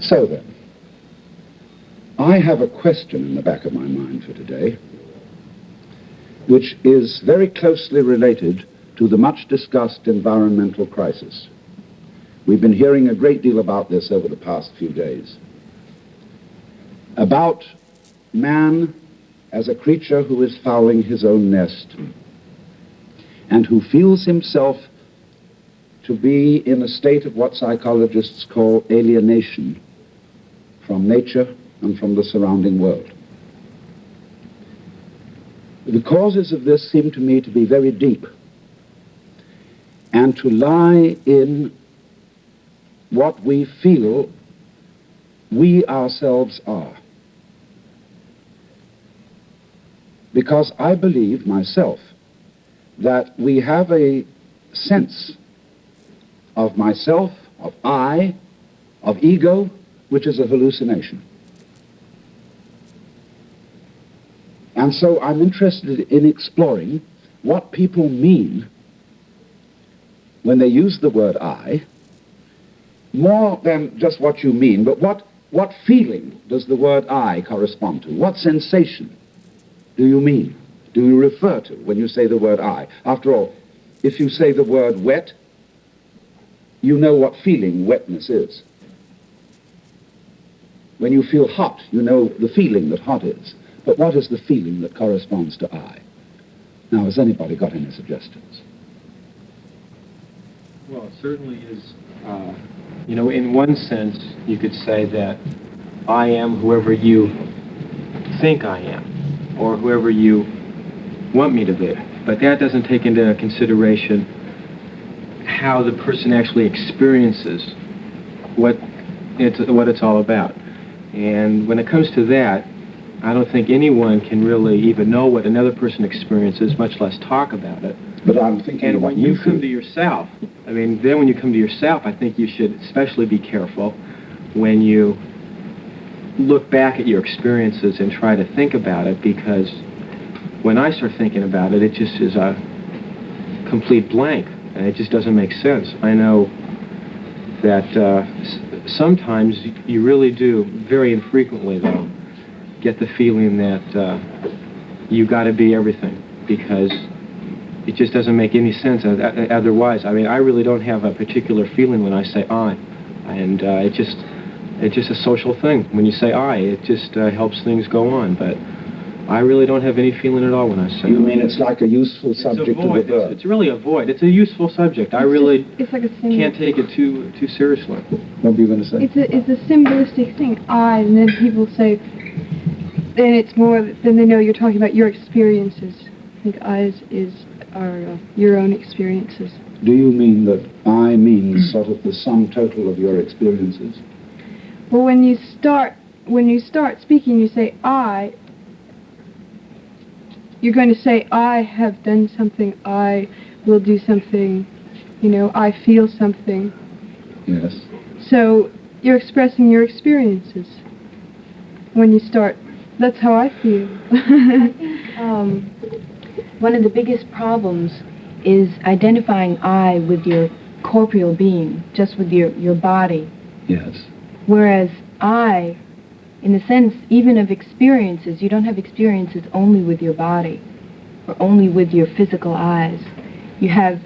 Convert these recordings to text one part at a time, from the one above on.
So then, I have a question in the back of my mind for today, which is very closely related to the much-discussed environmental crisis. We've been hearing a great deal about this over the past few days. About man as a creature who is fouling his own nest and who feels himself to be in a state of what psychologists call alienation from nature and from the surrounding world. The causes of this seem to me to be very deep and to lie in what we feel we ourselves are. Because I believe myself that we have a sense of myself, of I, of ego, which is a hallucination. And so I'm interested in exploring what people mean when they use the word I, more than just what you mean, but what feeling does the word I correspond to? What sensation do you mean? Do you refer to when you say the word I? After all, if you say the word wet, you know what feeling wetness is. When you feel hot, you know the feeling that hot is. But what is the feeling that corresponds to I? Now, has anybody got any suggestions? Well, it certainly is, in one sense, you could say that I am whoever you think I am, or whoever you want me to be. But that doesn't take into consideration how the person actually experiences what it's all about. And when it comes to that, I don't think anyone can really even know what another person experiences, much less talk about it. But I'm thinking and about when you come to yourself, then when you come to yourself, I think you should especially be careful when you look back at your experiences and try to think about it, because when I start thinking about it, it just is a complete blank, and it just doesn't make sense. I know that sometimes you really do, very infrequently though, get the feeling that you got to be everything, because it just doesn't make any sense otherwise. I mean, I really don't have a particular feeling when I say I, and it's just a social thing. When you say I, it just helps things go on, but I really don't have any feeling at all when I say You mean it's like a useful subject to the verb? It's really a void. It's a useful subject. I really can't take it too seriously. What were you going to say? It's a symbolistic thing, I, and then people say, then it's more, then they know you're talking about your experiences. I think I are your own experiences. Do you mean that I means sort of the sum total of your experiences? Well, when you start speaking, you say I. You're going to say I have done something. I will do something. I feel something. Yes. So you're expressing your experiences when you start. That's how I feel. I think one of the biggest problems is identifying I with your corporeal being, just with your body. Yes. Whereas I, in the sense even of experiences, you don't have experiences only with your body or only with your physical eyes. You have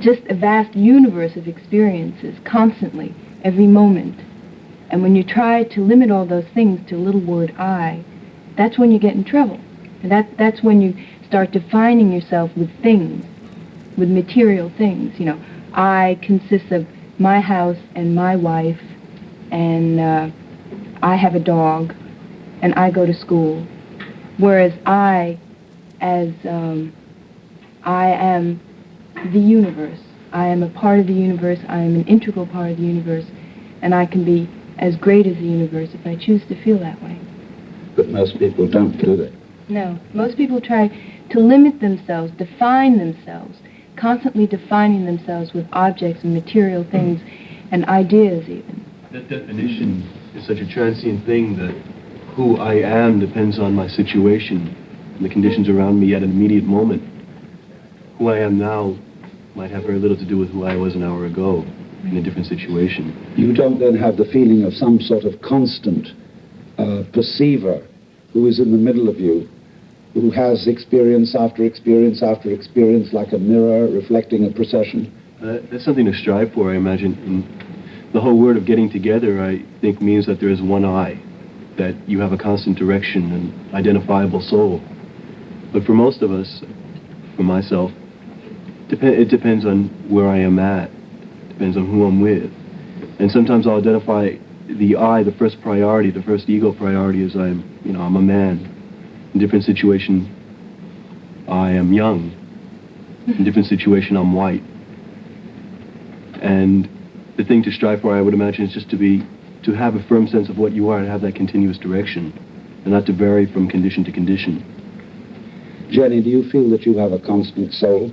just a vast universe of experiences constantly, every moment. And when you try to limit all those things to a little word I, that's when you get in trouble. And that's when you start defining yourself with things, with material things. I consist of my house and my wife, and I have a dog, and I go to school. Whereas I, as I am the universe. I am a part of the universe. I am an integral part of the universe, and I can be as great as the universe if I choose to feel that way. But most people don't, do they? No. Most people try to limit themselves, define themselves, constantly defining themselves with objects and material things and ideas even. That definition is such a transient thing that who I am depends on my situation and the conditions around me at an immediate moment. Who I am now might have very little to do with who I was an hour ago. in a different situation. You don't then have the feeling of some sort of constant perceiver who is in the middle of you, who has experience after experience after experience, like a mirror reflecting a procession? That's something to strive for, I imagine. And the whole word of getting together, I think, means that there is one I, that you have a constant direction and identifiable soul. But for most of us, for myself, it depends on where I am at. Depends on who I'm with. And sometimes I'll identify the I, the first priority, the first ego priority, as I'm a man. In different situation, I am young. In different situation, I'm white. And the thing to strive for, I would imagine, is just to have a firm sense of what you are and have that continuous direction, and not to vary from condition to condition. Jenny, do you feel that you have a constant soul,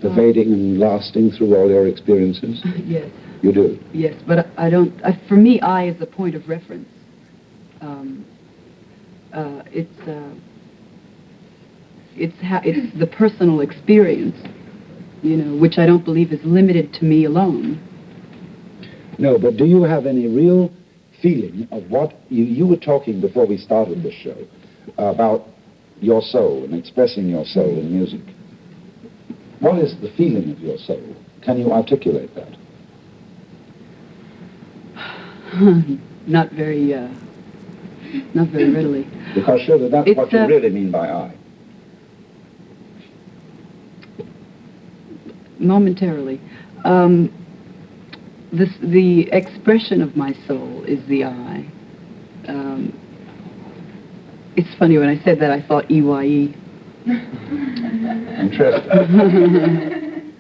pervading and lasting through all your experiences? Yes. You do? Yes, but I don't. For me, I is a point of reference. It's the personal experience, which I don't believe is limited to me alone. No, but do you have any real feeling of what you were talking before we started this show about your soul and expressing your soul in music? What is the feeling of your soul? Can you articulate that? Not very readily. Because surely that's what you really mean by I. Momentarily. The expression of my soul is the I. It's funny, when I said that, I thought EYE. Interesting.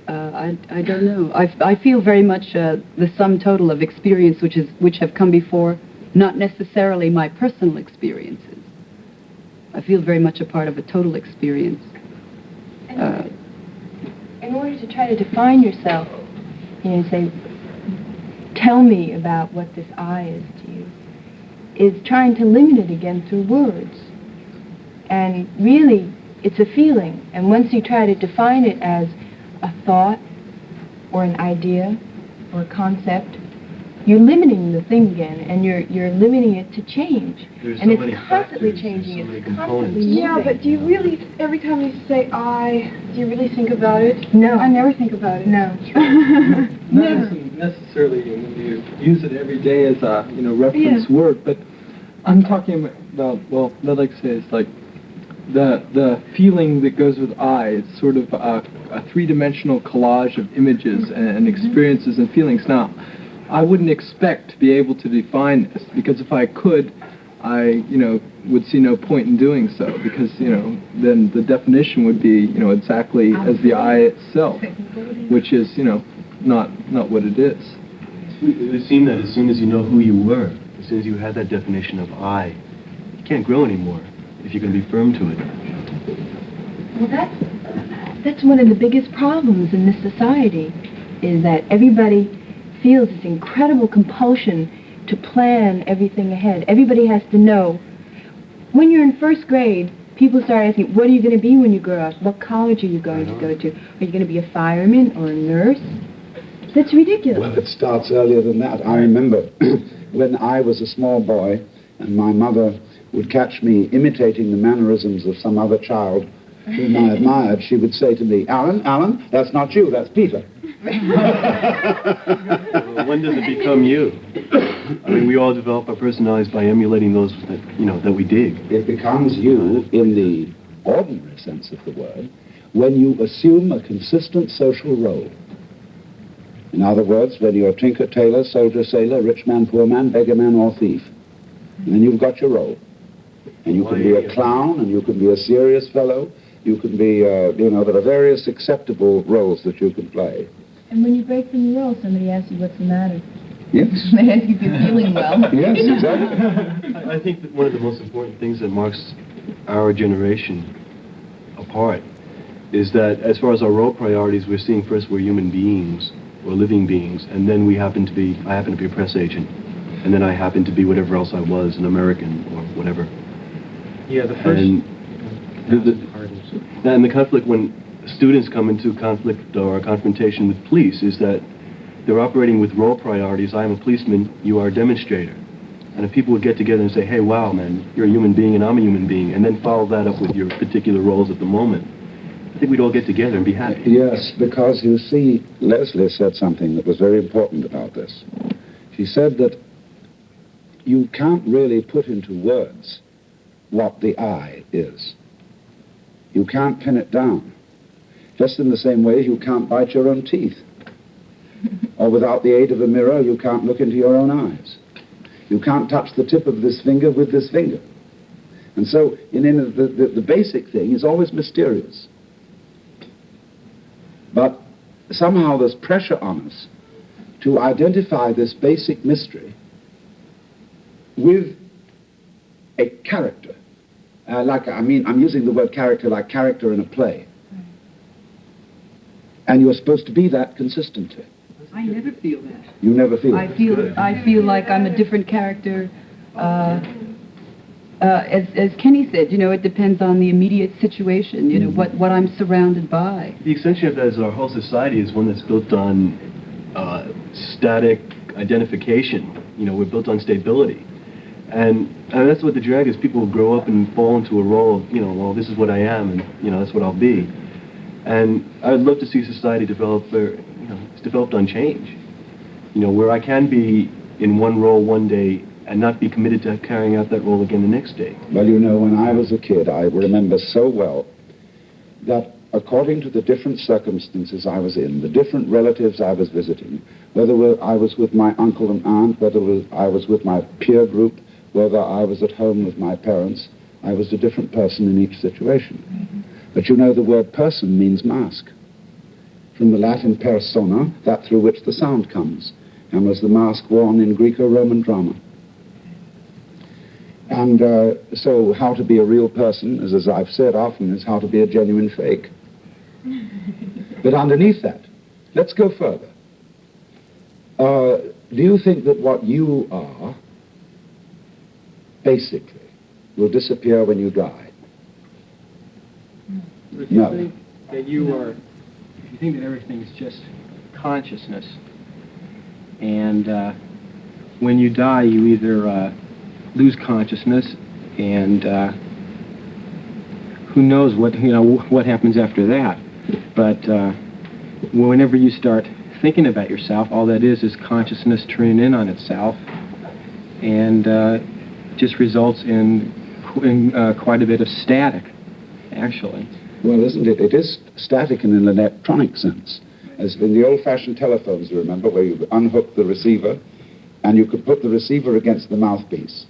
I don't know. I feel very much the sum total of experience which have come before, not necessarily my personal experiences. I feel very much a part of a total experience. In order to try to define yourself, say, tell me about what this I is to you, is trying to limit it again through words. And really, it's a feeling. And once you try to define it as a thought or an idea or a concept, you're limiting the thing again, and you're limiting it to change. And it's constantly changing. It's constantly moving. Yeah, but do you really, every time you say I, do you really think about it? No. I never think about it. No. Not necessarily when you use it every day as a reference word, but I'm talking about, well, I'd like to say it's like the feeling that goes with I. It's sort of a three-dimensional collage of images and experiences and feelings. Now, I wouldn't expect to be able to define this, because if I could, I, would see no point in doing so, because, then the definition would be, exactly as the I itself, which is, not what it is. It would seem that as soon as you know who you were, as soon as you had that definition of I, you can't grow anymore if you're going to be firm to it. Well, that's one of the biggest problems in this society, is that everybody feels this incredible compulsion to plan everything ahead. Everybody has to know. When you're in first grade, people start asking, what are you going to be when you grow up? What college are you going to go to? Are you going to be a fireman or a nurse? That's ridiculous. Well, it starts earlier than that. I remember when I was a small boy and my mother would catch me imitating the mannerisms of some other child whom I admired, she would say to me, Alan, that's not you, that's Peter. Well, when does it become you? I mean, we all develop our personalities by emulating those that we dig. It becomes you in the ordinary sense of the word when you assume a consistent social role. In other words, whether you're tinker, tailor, soldier, sailor, rich man, poor man, beggar man, or thief. And then you've got your role. And you can be a clown, and you can be a serious fellow. You can be, there are various acceptable roles that you can play. And when you break from the role, somebody asks you what's the matter. Yes. They ask you if you're feeling well. Yes, exactly. I think that one of the most important things that marks our generation apart is that as far as our role priorities, we're seeing first we're human beings, or living beings, and then I happen to be a press agent, and then I happen to be whatever else I was, an American or whatever. Yeah, the first... And the conflict when students come into conflict or confrontation with police is that they're operating with role priorities. I am a policeman, you are a demonstrator. And if people would get together and say, hey, wow, man, you're a human being and I'm a human being, and then follow that up with your particular roles at the moment, I think we'd all get together and be happy. Yes, because you see, Leslie said something that was very important about this. She said that you can't really put into words what the I is. You can't pin it down. Just in the same way you can't bite your own teeth. Or without the aid of a mirror, you can't look into your own eyes. You can't touch the tip of this finger with this finger. And so the basic thing is always mysterious. But somehow there's pressure on us to identify this basic mystery with a character. I'm using the word character like character in a play. And you're supposed to be that consistently. I never feel that. You never feel I feel like I'm a different character. As Kenny said, it depends on the immediate situation, what I'm surrounded by. The extension of that is our whole society is one that's built on static identification. We're built on stability. And that's what the drag is. People grow up and fall into a role of, well, this is what I am, and, that's what I'll be. And I'd love to see society develop where, it's developed on change. Where I can be in one role one day and not be committed to carrying out that role again the next day. Well, when I was a kid, I remember so well that according to the different circumstances I was in, the different relatives I was visiting, whether I was with my uncle and aunt, whether I was with my peer group, whether I was at home with my parents, I was a different person in each situation. But the word person means mask. From the Latin persona, that through which the sound comes, and was the mask worn in Greco-Roman drama. And so how to be a real person, as I've said often, is how to be a genuine fake. But underneath that, let's go further. Do you think that what you are, basically, will disappear when you die? If you think that if you think that everything is just consciousness, and when you die, you either lose consciousness, and who knows what happens after that. But whenever you start thinking about yourself, all that is consciousness turning in on itself, and just results in quite a bit of static, actually. Well, isn't it? It is static in an electronic sense. As in the old-fashioned telephones, you remember, where you unhook the receiver, and you could put the receiver against the mouthpiece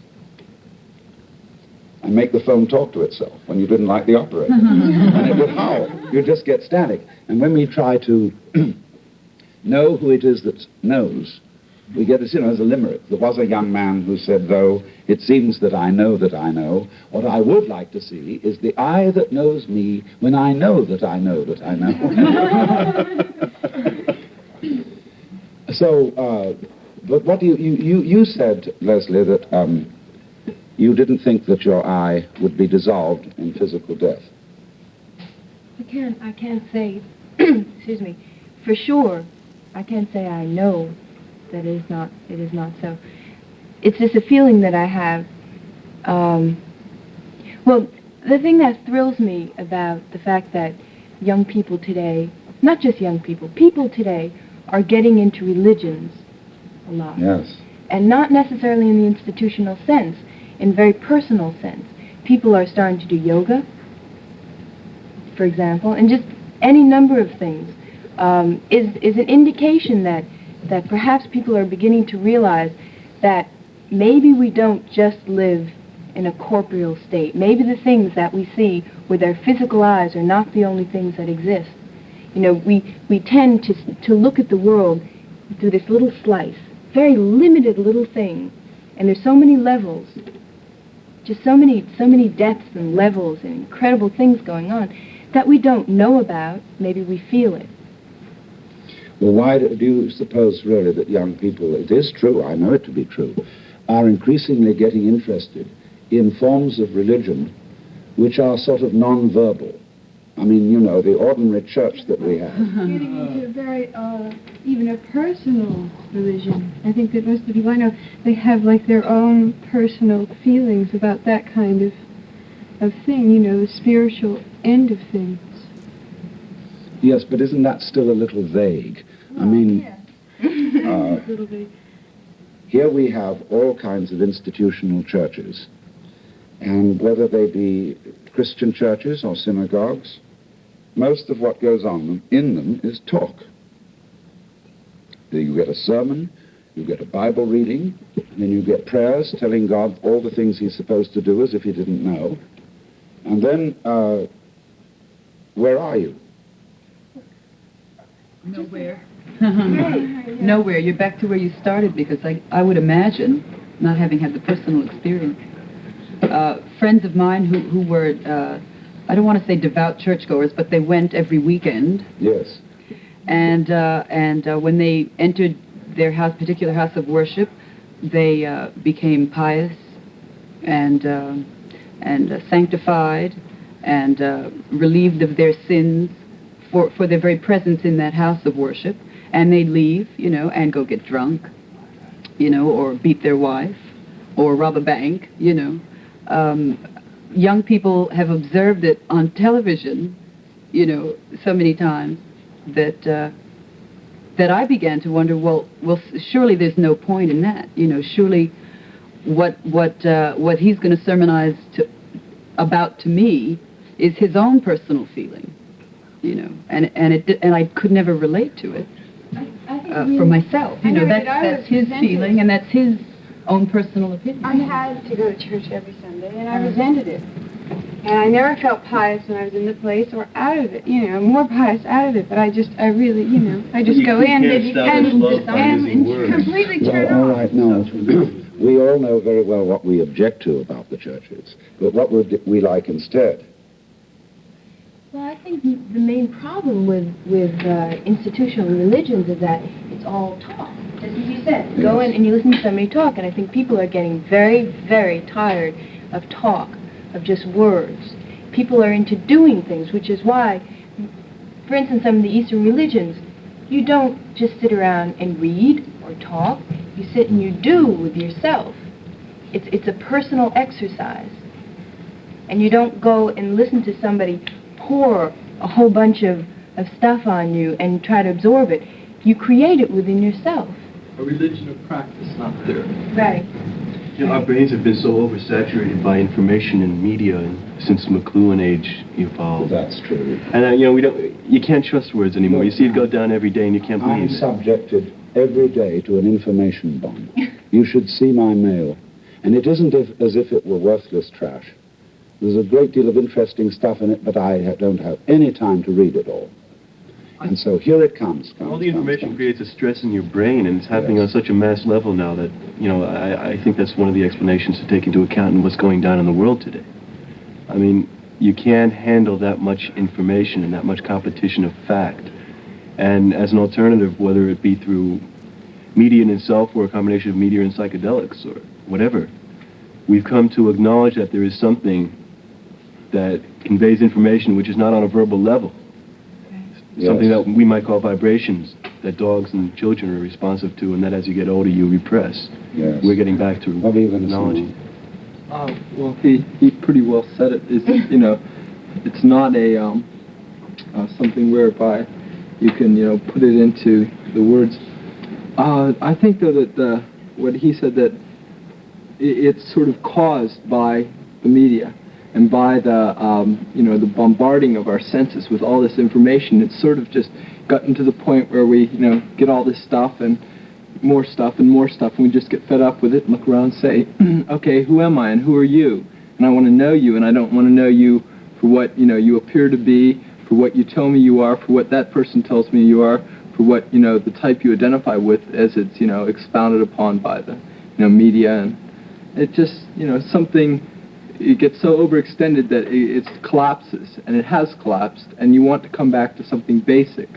and make the phone talk to itself when you didn't like the operator. And it would howl. You'd just get static. And when we try to know who it is that knows, we get this, as a limerick. There was a young man who said, though it seems that I know, what I would like to see is the I that knows me when I know that I know that I know. So, but what you said, Leslie, that you didn't think that your I would be dissolved in physical death. I can't say, excuse me, for sure, I can't say I know that it is not so. It's just a feeling that I have. Well, the thing that thrills me about the fact that young people today, not just young people, people today are getting into religions a lot. Yes. And not necessarily in the institutional sense, in a very personal sense. People are starting to do yoga, for example, and just any number of things is an indication that perhaps people are beginning to realize that maybe we don't just live in a corporeal state. Maybe the things that we see with our physical eyes are not the only things that exist. We tend to look at the world through this little slice, very limited little thing, and there's so many levels, just so many depths and levels and incredible things going on that we don't know about. Maybe we feel it. Well, why do you suppose, really, that young people, it is true, I know it to be true, are increasingly getting interested in forms of religion which are sort of non-verbal? I mean, you know, the ordinary church that we have. Getting into a very, even a personal religion. I think that most of the people I know, they have like their own personal feelings about that kind of thing, you know, the spiritual end of things. Yes, but isn't that still a little vague? I mean, A little bit. here we have all kinds of institutional churches, and whether they be Christian churches or synagogues, most of what goes on in them is talk. You get a sermon, you get a Bible reading, and then you get prayers telling God all the things he's supposed to do as if he didn't know. And then, where are you? Nowhere. Nowhere. You're back to where you started, because I would imagine, not having had the personal experience, friends of mine who were, I don't want to say devout churchgoers, but they went every weekend. Yes. And when they entered their particular house of worship, they became pious and sanctified and relieved of their sins for their very presence in that house of worship. And they'd leave, you know, and go get drunk, you know, or beat their wife, or rob a bank, you know. Young people have observed it on television, you know, so many times that I began to wonder, well, surely there's no point in that, you know. Surely, what he's going to sermonize about to me is his own personal feeling, you know, and I could never relate to it for myself, you know. That's his feeling, and that's his own personal opinion. I had to go to church every Sunday, and I resented it. And I never felt pious when I was in the place or out of it, you know, more pious out of it, but I really, you know, I just go in and completely turn Well, all off. right, no. We all know very well what we object to about the churches, but what would we like instead? Well, I think the main problem with institutional religions is that it's all talk. Just as you said, go in and you listen to somebody talk, and I think people are getting very, very tired of talk, of just words. People are into doing things, which is why, for instance, some of the Eastern religions, you don't just sit around and read or talk. You sit and you do with yourself. It's a personal exercise. And you don't go and listen to somebody pour a whole bunch of stuff on you and try to absorb it. You create it within yourself. A religion of practice, not theory. Right. You know, our brains have been so oversaturated by information and media since McLuhan age evolved. That's true. And you know, you can't trust words anymore. You see it go down every day, and you can't believe I'm it. subjected every day to an information bomb. You should see my mail. And it isn't as if it were worthless trash. There's a great deal of interesting stuff in it, but I don't have any time to read it all. And so here it comes. All the information creates a stress in your brain, and it's happening on such a mass level now that, you know, I think that's one of the explanations to take into account in what's going down in the world today. I mean, you can't handle that much information and that much competition of fact. And as an alternative, whether it be through media in itself or a combination of media and psychedelics or whatever, we've come to acknowledge that there is something that conveys information which is not on a verbal level. Yes. Something that we might call vibrations that dogs and children are responsive to, and that as you get older you repress. Yes. We're getting back to What are you going to technology. say? Well, he pretty well said it. It's, you know, it's not a something whereby you can, you know, put it into the words. I think though that what he said, that it's sort of caused by the media and by the you know, the bombarding of our senses with all this information. It's sort of just gotten to the point where we, you know, get all this stuff and more stuff and more stuff, and we just get fed up with it and look around and say, okay, who am I and who are you? And I want to know you, and I don't want to know you for what, you know, you appear to be, for what you tell me you are, for what that person tells me you are, for what, you know, the type you identify with as it's, you know, expounded upon by the, you know, media. And it just, you know, something, it gets so overextended that it collapses, and it has collapsed, and you want to come back to something basic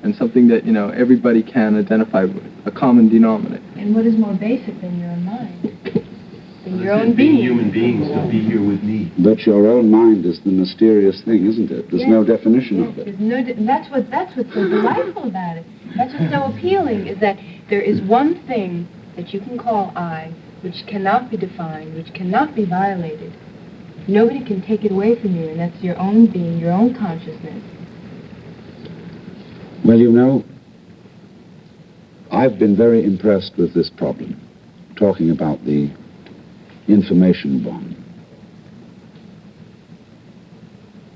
and something that, you know, everybody can identify with, a common denominator. And what is more basic than your own mind? Than your own being. Human beings to be here with me. But your own mind is the mysterious thing, isn't it? There's no definition of it. There's no that's what's so delightful about it. That's what's so appealing, is that there is one thing that you can call I, which cannot be defined, which cannot be violated. Nobody can take it away from you, and that's your own being, your own consciousness. Well, you know, I've been very impressed with this problem, talking about the information bomb.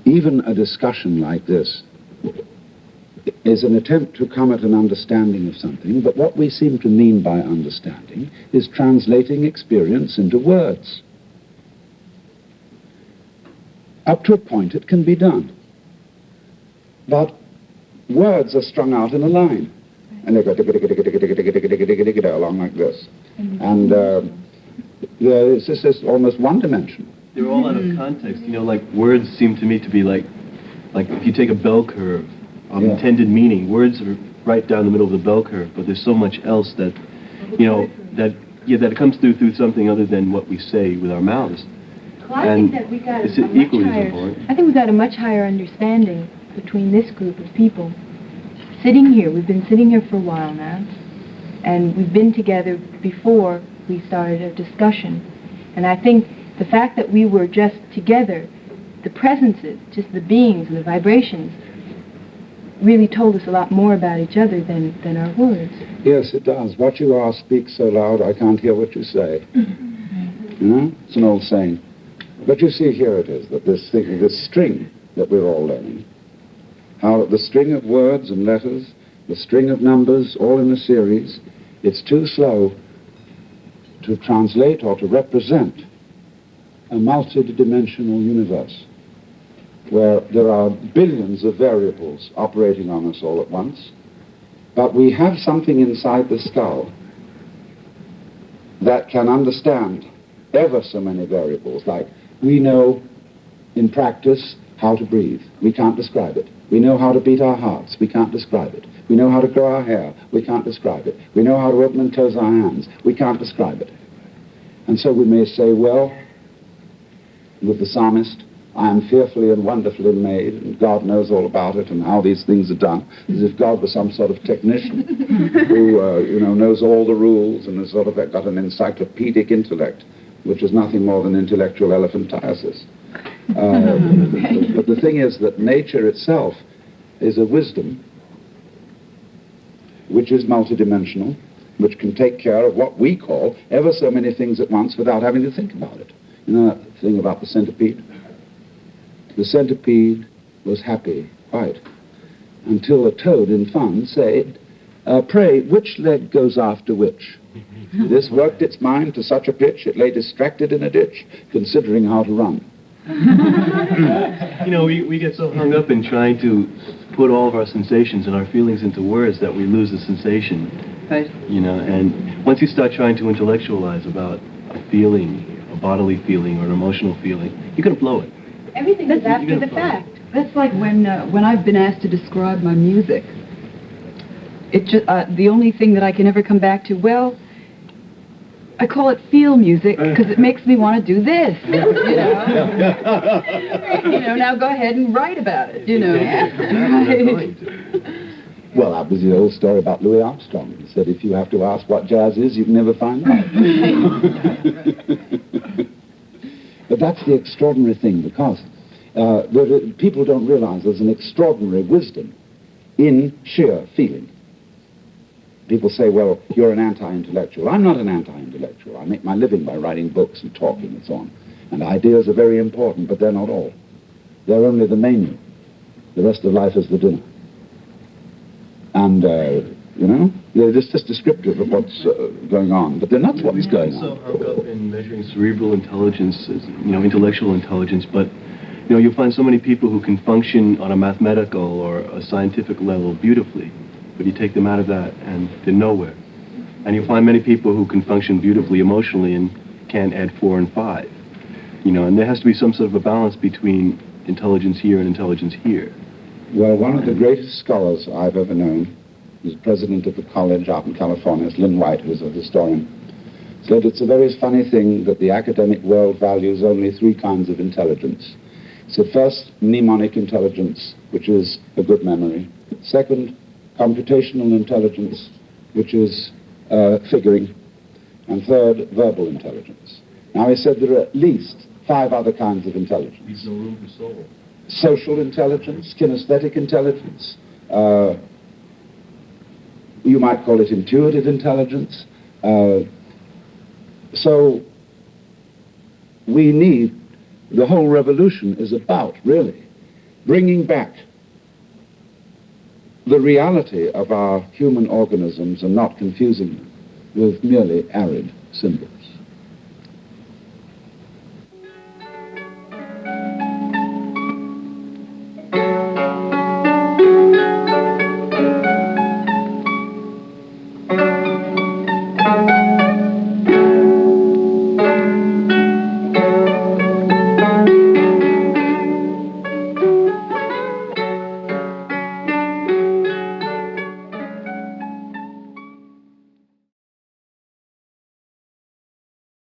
Even a discussion like this is an attempt to come at an understanding of something, but what we seem to mean by understanding is translating experience into words. Up to a point it can be done. But words are strung out in a line, and they go along like this. And it's just almost one-dimensional. They're all out of context. You know, like words seem to me to be like if you take a bell curve of intended meaning, words are right down the middle of the bell curve, but there's so much else that, you know, that comes through something other than what we say with our mouths. Well, I think that we got it's equally as higher, important. I think we got a much higher understanding between this group of people. Sitting here, we've been sitting here for a while now, and we've been together before we started a discussion. And I think the fact that we were just together, the presences, just the beings and the vibrations, really told us a lot more about each other than our words. Yes, it does. What you are speaks so loud I can't hear what you say. You know? It's an old saying. But you see, here it is, that this string that we're all learning, how the string of words and letters, the string of numbers, all in a series, it's too slow to translate or to represent a multidimensional universe where there are billions of variables operating on us all at once, but we have something inside the skull that can understand ever so many variables, like we know in practice how to breathe. We can't describe it. We know how to beat our hearts. We can't describe it. We know how to grow our hair. We can't describe it. We know how to open and close our hands. We can't describe it. And so we may say, well, with the psalmist, I am fearfully and wonderfully made, and God knows all about it and how these things are done, as if God was some sort of technician who, knows all the rules and has sort of got an encyclopedic intellect, which is nothing more than intellectual elephantiasis. But the thing is that nature itself is a wisdom which is multidimensional, which can take care of what we call ever so many things at once without having to think about it. You know that thing about the centipede? The centipede was happy, quite, until a toad in fun said, pray, which leg goes after which? This worked its mind to such a pitch it lay distracted in a ditch, considering how to run. You know, we get so hung up in trying to put all of our sensations and our feelings into words that we lose the sensation. Right. You know, and once you start trying to intellectualize about a feeling, a bodily feeling or an emotional feeling, you're going to blow it. Everything is after the fact. That's like when I've been asked to describe my music. It just the only thing that I can ever come back to, well, I call it feel music because it makes me want to do this. Now go ahead and write about it. Well, that was the old story about Louis Armstrong. He said, if you have to ask what jazz is, you can never find out. But that's the extraordinary thing, because people don't realize there's an extraordinary wisdom in sheer feeling. People say, well, you're an anti-intellectual. I'm not an anti-intellectual. I make my living by writing books and talking and so on. And ideas are very important, but they're not all. They're only the menu. The rest of life is the dinner. And, they're just descriptive of what's going on, but they're not what's going on. So hung up in measuring cerebral intelligence, intellectual intelligence, but, you'll find so many people who can function on a mathematical or a scientific level beautifully, but you take them out of that and they're nowhere. And you find many people who can function beautifully emotionally and can't add 4 and 5. And there has to be some sort of a balance between intelligence here and intelligence here. Well, one of the greatest scholars I've ever known is president of the college out in California, it's Lynn White, who's a historian. said it's a very funny thing that the academic world values only three kinds of intelligence. He said, first, mnemonic intelligence, which is a good memory. Second, computational intelligence, which is figuring. And third, verbal intelligence. Now, he said there are at least 5 other kinds of intelligence. Leaves no room for soul. Social intelligence, kinesthetic intelligence, you might call it intuitive intelligence. So we need, the whole revolution is about, really, bringing back the reality of our human organisms and not confusing them with merely arid symbols.